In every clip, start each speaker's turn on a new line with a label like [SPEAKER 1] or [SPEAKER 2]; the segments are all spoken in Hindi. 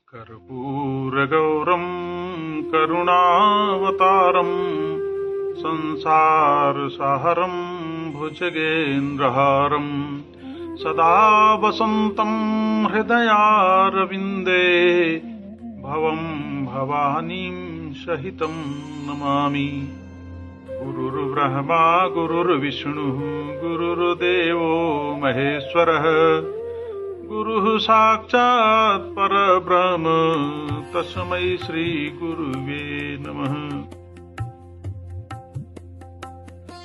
[SPEAKER 1] कर्पूरगौरं करुणावतारं संसारसारं भुजगेन्द्रहारं सदा वसन्तं हृदयारविन्दे भवं भवानीं सहितं नमामि। गुरुर्ब्रह्मा गुरुर्विष्णुः गुरुर्देवो महेश्वरः गुरुः साक्षात् परब्रह्म तस्मै श्री गुरुवे नमः।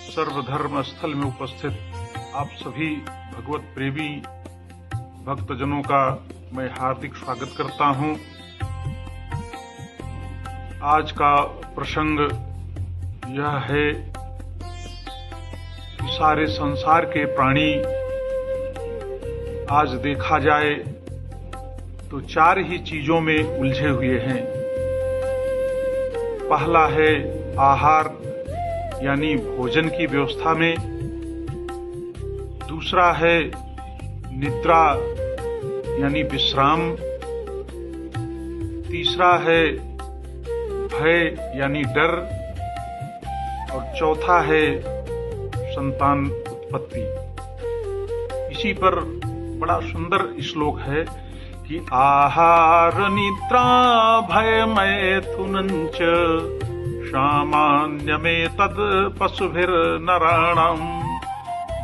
[SPEAKER 1] सर्वधर्म स्थल में उपस्थित आप सभी भगवत प्रेमी भक्तजनों का मैं हार्दिक स्वागत करता हूं। आज का प्रसंग यह है कि सारे संसार के प्राणी आज देखा जाए तो चार ही चीजों में उलझे हुए हैं। पहला है आहार यानी भोजन की व्यवस्था में, दूसरा है निद्रा यानी विश्राम, तीसरा है भय यानी डर और चौथा है संतान उत्पत्ति। इसी पर बड़ा सुंदर श्लोक है कि आहार निद्रा भय मैथुनञ्च सामान्यमेतद् पशुभिर्नराणाम्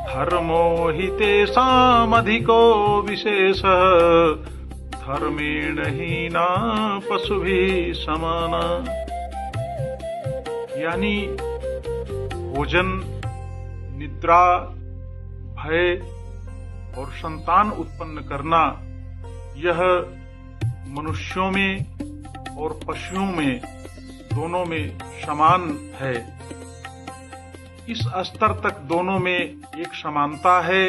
[SPEAKER 1] धर्मो हि तेषामधिको विशेषः धर्मेण हीना पशुभिः समाना। यानी भोजन, निद्रा, भय और संतान उत्पन्न करना यह मनुष्यों में और पशुओं में दोनों में समान है। इस स्तर तक दोनों में एक समानता है,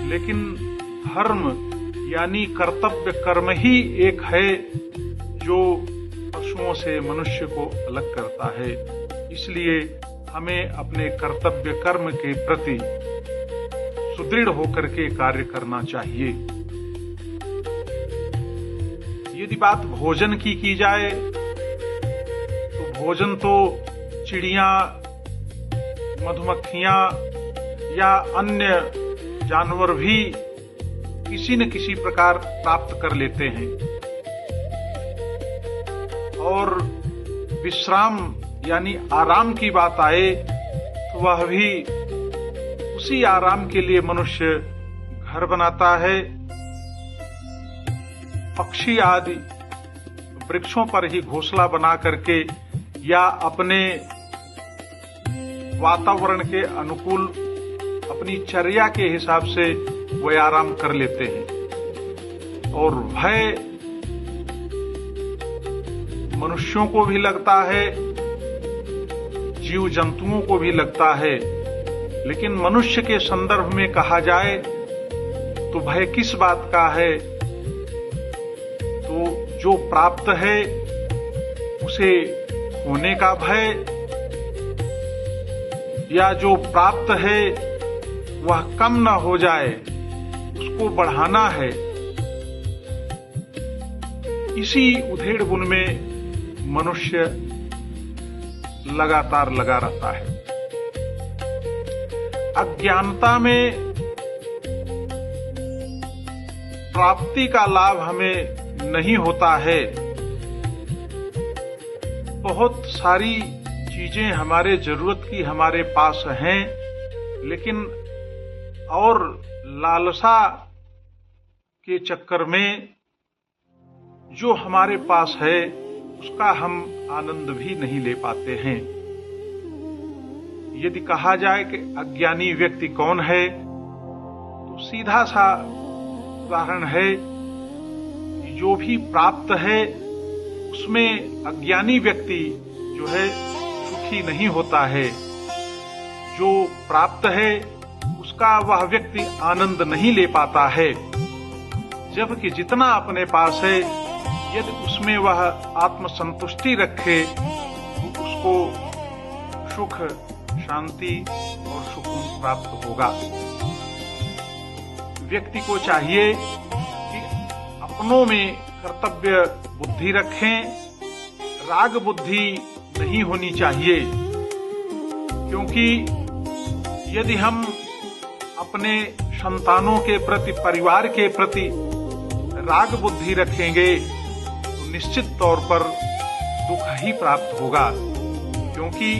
[SPEAKER 1] लेकिन धर्म यानी कर्तव्य कर्म ही एक है जो पशुओं से मनुष्य को अलग करता है। इसलिए हमें अपने कर्तव्य कर्म के प्रति सुदृढ़ होकर के कार्य करना चाहिए। यदि बात भोजन की जाए तो भोजन तो चिड़िया, मधुमक्खियां या अन्य जानवर भी किसी न किसी प्रकार प्राप्त कर लेते हैं। और विश्राम यानी आराम की बात आए तो वह भी उसी आराम के लिए मनुष्य घर बनाता है। पक्षी आदि वृक्षों पर ही घोंसला बना करके या अपने वातावरण के अनुकूल अपनी चर्या के हिसाब से वे आराम कर लेते हैं। और भय मनुष्यों को भी लगता है, जीव जंतुओं को भी लगता है, लेकिन मनुष्य के संदर्भ में कहा जाए तो भय किस बात का है? तो जो प्राप्त है उसे होने का भय, या जो प्राप्त है वह कम न हो जाए उसको बढ़ाना है। इसी उधेड़ बुन में मनुष्य लगातार लगा रहता है। अज्ञानता में प्राप्ति का लाभ हमें नहीं होता है। बहुत सारी चीजें हमारे जरूरत की हमारे पास हैं, लेकिन और लालसा के चक्कर में जो हमारे पास है उसका हम आनंद भी नहीं ले पाते हैं। यदि कहा जाए कि अज्ञानी व्यक्ति कौन है तो सीधा सा उदाहरण है कि जो भी प्राप्त है उसमें अज्ञानी व्यक्ति जो है सुखी नहीं होता है। जो प्राप्त है उसका वह व्यक्ति आनंद नहीं ले पाता है। जबकि जितना अपने पास है यदि उसमें वह आत्मसंतुष्टि रखे तो उसको सुख, शांति और सुकून प्राप्त होगा। व्यक्ति को चाहिए कि अपनों में कर्तव्य बुद्धि रखें, राग बुद्धि नहीं होनी चाहिए। क्योंकि यदि हम अपने संतानों के प्रति, परिवार के प्रति राग बुद्धि रखेंगे तो निश्चित तौर पर दुख ही प्राप्त होगा, क्योंकि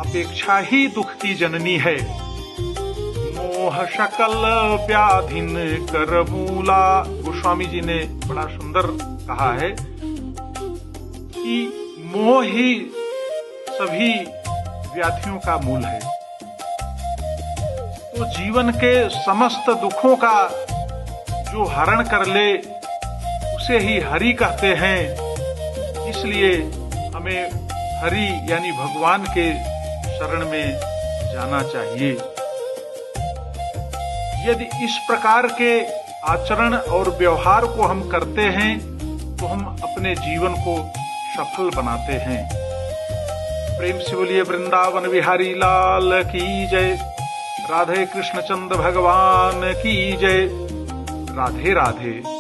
[SPEAKER 1] अपेक्षा ही दुख की जननी है। मोह शकल व्याधिन कर मूला, गोस्वामी जी ने बड़ा सुंदर कहा है कि मोह ही सभी व्याधियों का मूल है। तो जीवन के समस्त दुखों का जो हरण कर ले उसे ही हरि कहते हैं। इसलिए हमें हरि यानी भगवान के शरण में जाना चाहिए। यदि इस प्रकार के आचरण और व्यवहार को हम करते हैं तो हम अपने जीवन को सफल बनाते हैं। प्रेम से बोलिए वृंदावन बिहारी लाल की जय। राधे कृष्ण चंद्र भगवान की जय। राधे राधे।